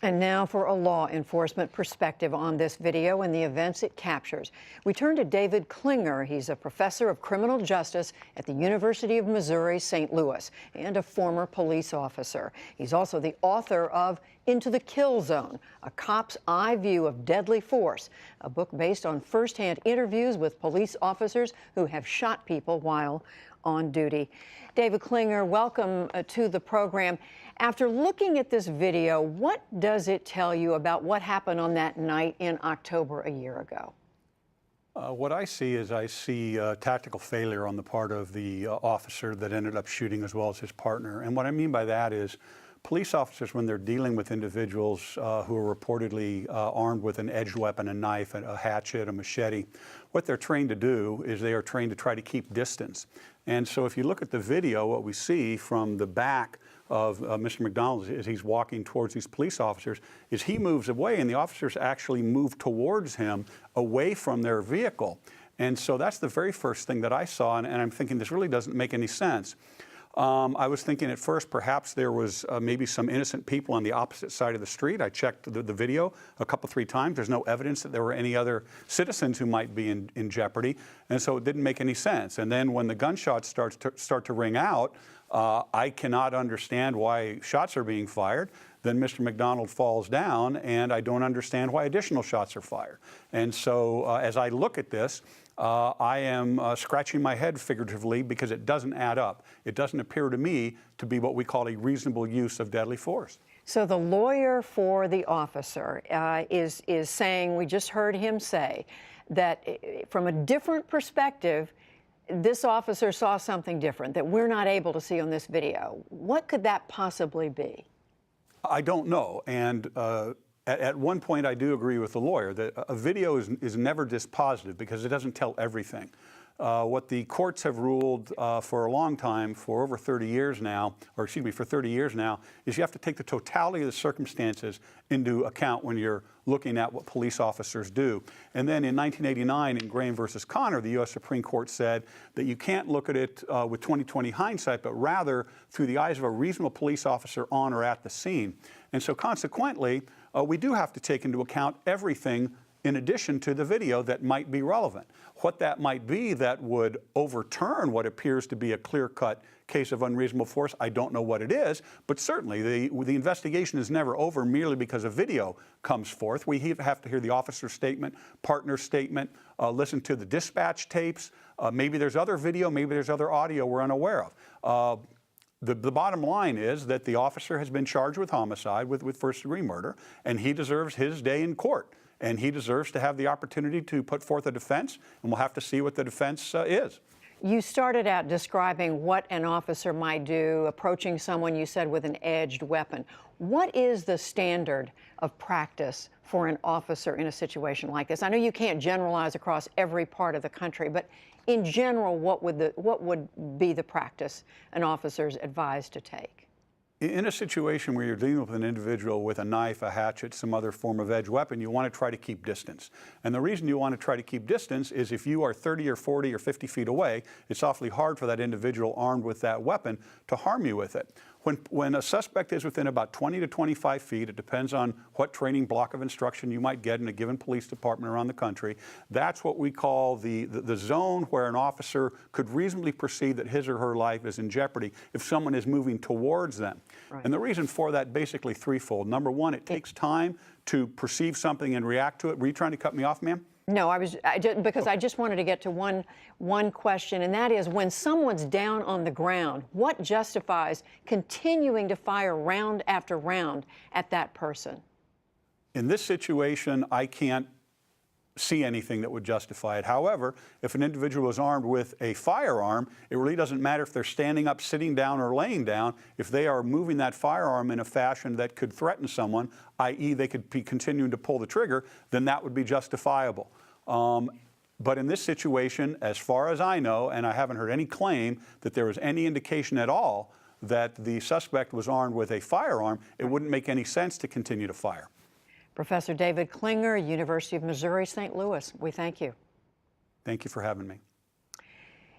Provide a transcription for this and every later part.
And now for a law enforcement perspective on this video and the events it captures. We turn to David Klinger. He's a professor of criminal justice at the University of Missouri, St. Louis, and a former police officer. He's also the author of Into the Kill Zone, A Cop's Eye View of Deadly Force, a book based on firsthand interviews with police officers who have shot people while on duty. David Klinger, welcome to the program. After looking at this video, what does it tell you about what happened on that night in October a year ago? What I see is tactical failure on the part of the officer that ended up shooting, as well as his partner. And what I mean by that is police officers, when they're dealing with individuals who are reportedly armed with an edged weapon, a knife, a hatchet, a machete, what they're trained to do is they are trained to try to keep distance. And so if you look at the video, what we see from the back of Mr. McDonald as he's walking towards these police officers is he moves away, and the officers actually move towards him away from their vehicle. And so that's the very first thing that I saw, and I'm thinking this really doesn't make any sense. I was thinking at first perhaps there was maybe some innocent people on the opposite side of the street. I checked the video a couple, 3 times. There's no evidence that there were any other citizens who might be in jeopardy, and so it didn't make any sense. And then when the gunshots start to ring out, I cannot understand why shots are being fired. Then Mr. McDonald falls down, and I don't understand why additional shots are fired. And so as I look at this, I am scratching my head figuratively because it doesn't add up. It doesn't appear to me to be what we call a reasonable use of deadly force. So the lawyer for the officer is saying, we just heard him say, that from a different perspective, this officer saw something different that we're not able to see on this video. What could that possibly be? I don't know. And at one point, I do agree with the lawyer that a video is never dispositive because it doesn't tell everything. What the courts have ruled for a long time, for over 30 years now, or excuse me, for 30 years now, is you have to take the totality of the circumstances into account when you're looking at what police officers do. And then in 1989, in Graham versus Connor, the U.S. Supreme Court said that you can't look at it with 20/20 hindsight, but rather through the eyes of a reasonable police officer on or at the scene. And so consequently, we do have to take into account everything in addition to the video that might be relevant. What that might be that would overturn what appears to be a clear-cut case of unreasonable force, I don't know what it is, but certainly the investigation is never over merely because a video comes forth. We have to hear the officer's statement, partner's statement, listen to the dispatch tapes. Maybe there's other video, maybe there's other audio we're unaware of. The bottom line is that the officer has been charged with homicide, with first-degree murder, and he deserves his day in court. And he deserves to have the opportunity to put forth a defense, and we'll have to see what the defense is. You started out describing what an officer might do, approaching someone, you said, with an edged weapon. What is the standard of practice for an officer in a situation like this? I know you can't generalize across every part of the country, but in general, what would be the practice an officer's advised to take? In a situation where you're dealing with an individual with a knife, a hatchet, some other form of edged weapon, you want to try to keep distance. And the reason you want to try to keep distance is if you are 30 or 40 or 50 feet away, it's awfully hard for that individual armed with that weapon to harm you with it. When a suspect is within about 20 to 25 feet, it depends on what training block of instruction you might get in a given police department around the country. That's what we call the zone where an officer could reasonably perceive that his or her life is in jeopardy if someone is moving towards them. Right. And the reason for that basically threefold. Number one, it takes time to perceive something and react to it. Were you trying to cut me off, ma'am? No, because I just wanted to get to one question, and that is when someone's down on the ground, what justifies continuing to fire round after round at that person? In this situation, I can't see anything that would justify it. However, if an individual is armed with a firearm, it really doesn't matter if they're standing up, sitting down, or laying down. If they are moving that firearm in a fashion that could threaten someone, i.e. they could be continuing to pull the trigger, then that would be justifiable. But in this situation, as far as I know, and I haven't heard any claim that there was any indication at all that the suspect was armed with a firearm, it wouldn't make any sense to continue to fire. Professor David Klinger, University of Missouri, St. Louis, we thank you. Thank you for having me.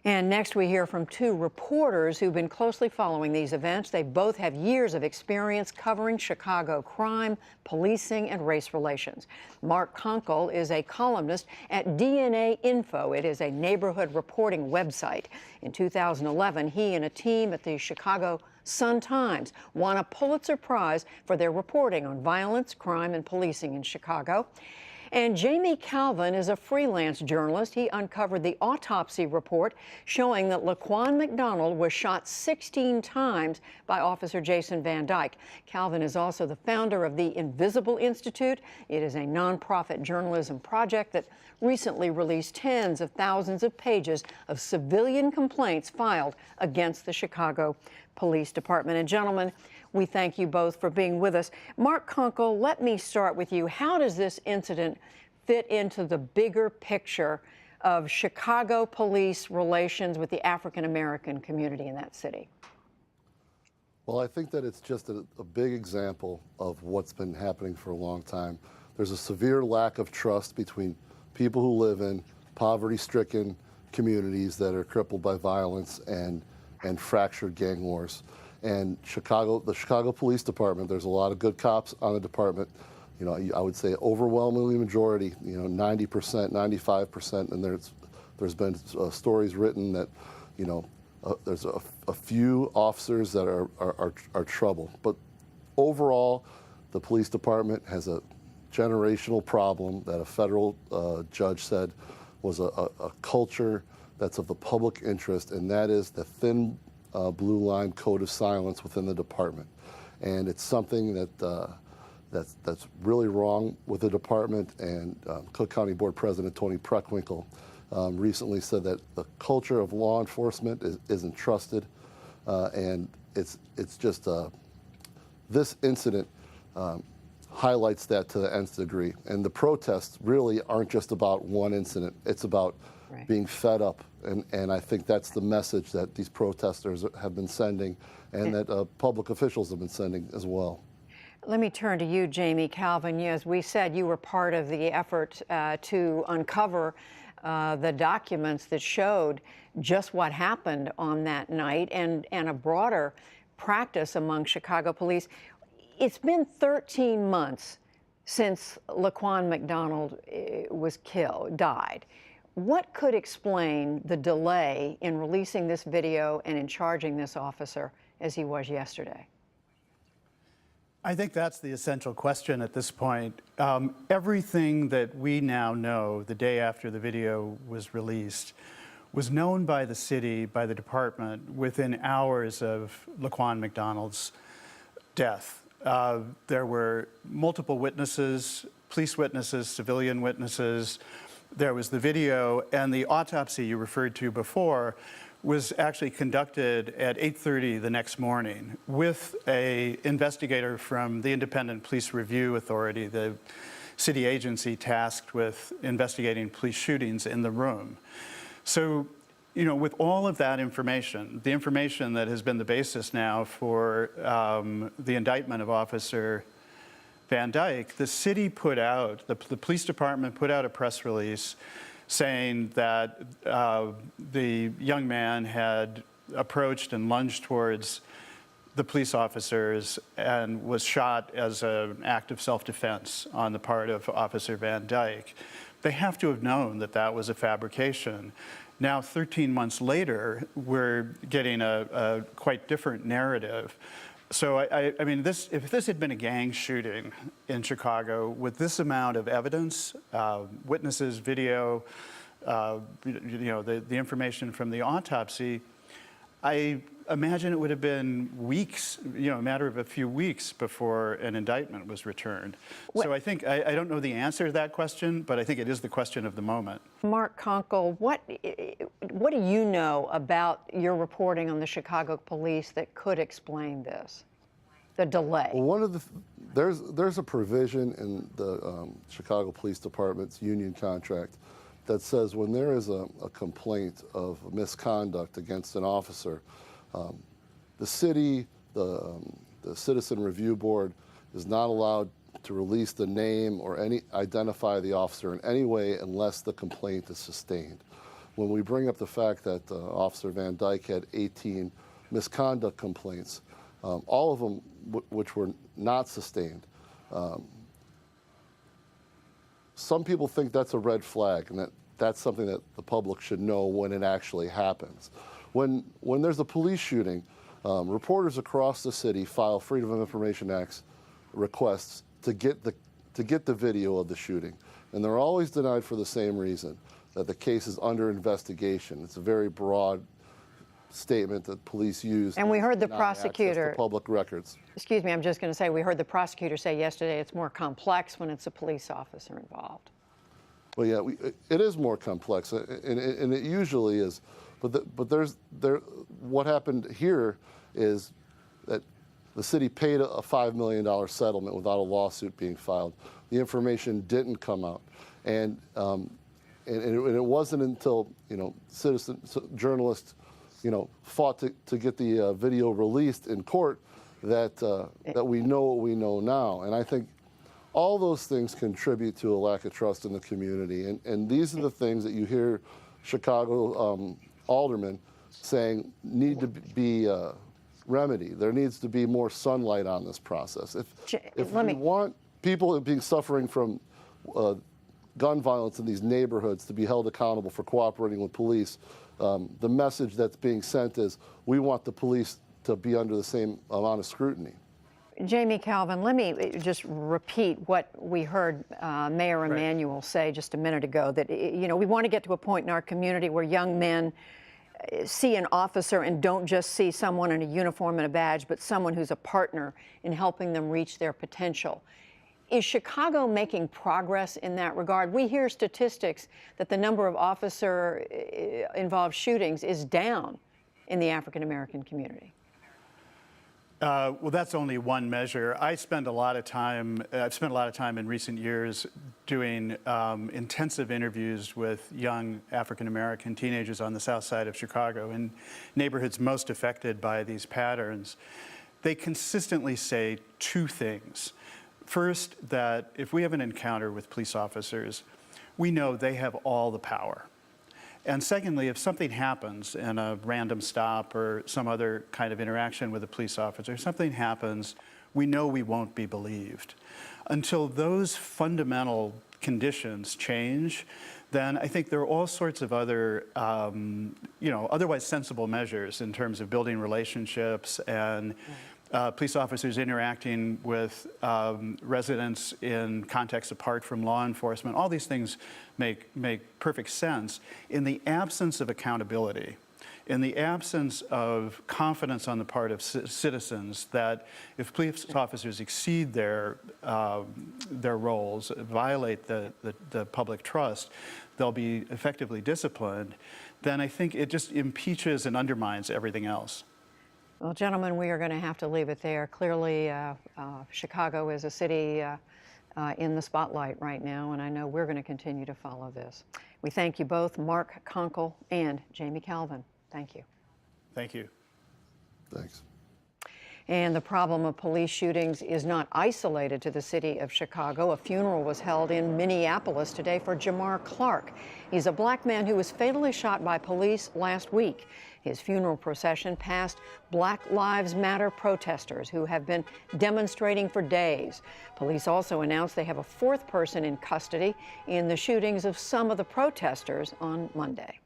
And next we hear from two reporters who've been closely following these events. They both have years of experience covering Chicago crime, policing, and race relations. Mark Konkol is a columnist at DNAinfo. It is a neighborhood reporting website. In 2011, he and a team at the Chicago Sun-Times won a Pulitzer Prize for their reporting on violence, crime, and policing in Chicago. And Jamie Kalven is a freelance journalist. He uncovered the autopsy report showing that Laquan McDonald was shot 16 times by Officer Jason Van Dyke. Kalven is also the founder of the Invisible Institute. It is a nonprofit journalism project that recently released tens of thousands of pages of civilian complaints filed against the Chicago Police Department. And gentlemen, we thank you both for being with us. Mark Konkol, let me start with you. How does this incident fit into the bigger picture of Chicago police relations with the African-American community in that city? Well, I think that it's just a big example of what's been happening for a long time. There's a severe lack of trust between people who live in poverty-stricken communities that are crippled by violence and fractured gang wars. And the Chicago Police Department, there's a lot of good cops on the department. You know, I would say overwhelmingly majority, 90%, 95%, and there's been stories written that, there's a few officers that are trouble. But overall, the police department has a generational problem that a federal judge said was a culture that's of the public interest, and that is the thin blue line code of silence within the department. And it's something that's really wrong with the department. And Cook County Board President Tony Preckwinkle recently said that the culture of law enforcement isn't trusted. And it's just this incident highlights that to the nth degree. And the protests really aren't just about one incident. It's about being fed up. And I think that's the message that these protesters have been sending and that public officials have been sending as well. Let me turn to you, Jamie Kalven. As we said, you were part of the effort to uncover the documents that showed just what happened on that night and a broader practice among Chicago police. It's been 13 months since Laquan McDonald died. What could explain the delay in releasing this video and in charging this officer as he was yesterday? I think that's the essential question at this point. Everything that we now know the day after the video was released was known by the city, by the department, within hours of Laquan McDonald's death. There were multiple witnesses, police witnesses, civilian witnesses. There was the video, and the autopsy you referred to before was actually conducted at 8:30 the next morning with an investigator from the Independent Police Review Authority, the city agency tasked with investigating police shootings, in the room. So, with all of that information, the information that has been the basis now for the indictment of Officer Van Dyke, the city put out, the police department put out a press release saying that the young man had approached and lunged towards the police officers and was shot as an act of self-defense on the part of Officer Van Dyke. They have to have known that that was a fabrication. Now, 13 months later, we're getting a quite different narrative. So, I mean, if this had been a gang shooting in Chicago with this amount of evidence, witnesses, video, the information from the autopsy, I imagine it would have been weeks, a matter of a few weeks before an indictment was returned. So I think, I don't know the answer to that question, but I think it is the question of the moment. Mark Konkol, what do you know about your reporting on the Chicago police that could explain this, the delay? Well, there's a provision in the Chicago Police Department's union contract that says when there is a complaint of misconduct against an officer, the city, the Citizen Review Board is not allowed to release the name or identify the officer in any way unless the complaint is sustained. when we bring up the fact that Officer Van Dyke had 18 misconduct complaints, all of them which were not sustained, some people think that's a red flag, and that's something that the public should know when it actually happens. When there's a police shooting, reporters across the city file Freedom of Information Act requests to get the video of the shooting, and they're always denied for the same reason, that the case is under investigation. It's a very broad statement that police use. And we heard the to not prosecutor. access the public records. Excuse me, I'm just going to say we heard the prosecutor say yesterday it's more complex when it's a police officer involved. Well, yeah, it is more complex, and it usually is. But what happened here is that the city paid a $5 million settlement without a lawsuit being filed. The information didn't come out, and it wasn't until journalists fought to get the video released in court that we know what we know now. And I think all those things contribute to a lack of trust in the community. And these are the things that you hear Chicago aldermen saying need to be remedied. There needs to be more sunlight on this process. If we want people suffering from gun violence in these neighborhoods to be held accountable for cooperating with police, the message that's being sent is we want the police to be under the same amount of scrutiny. Jamie, Kalven, let me just repeat what we heard Mayor Emanuel say just a minute ago, that we want to get to a point in our community where young men see an officer and don't just see someone in a uniform and a badge, but someone who's a partner in helping them reach their potential. Is Chicago making progress in that regard? We hear statistics that the number of officer-involved shootings is down in the African-American community. Well, that's only one measure. I've spent a lot of time in recent years doing intensive interviews with young African-American teenagers on the south side of Chicago in neighborhoods most affected by these patterns. They consistently say two things. First, that if we have an encounter with police officers, we know they have all the power. And secondly, if something happens in a random stop or some other kind of interaction with a police officer, something happens, we know we won't be believed. Until those fundamental conditions change, then I think there are all sorts of other, otherwise sensible measures in terms of building relationships and police officers interacting with residents in contexts apart from law enforcement. All these things make perfect sense. In the absence of accountability, in the absence of confidence on the part of citizens that if police officers exceed their roles, violate the public trust, they'll be effectively disciplined, then I think it just impeaches and undermines everything else. Well, gentlemen, we are going to have to leave it there. Clearly, Chicago is a city in the spotlight right now, and I know we're going to continue to follow this. We thank you both, Mark Konkol and Jamie Kalven. Thank you. Thank you. Thanks. And the problem of police shootings is not isolated to the city of Chicago. A funeral was held in Minneapolis today for Jamar Clark. He's a black man who was fatally shot by police last week. His funeral procession passed Black Lives Matter protesters who have been demonstrating for days. Police also announced they have a fourth person in custody in the shootings of some of the protesters on Monday.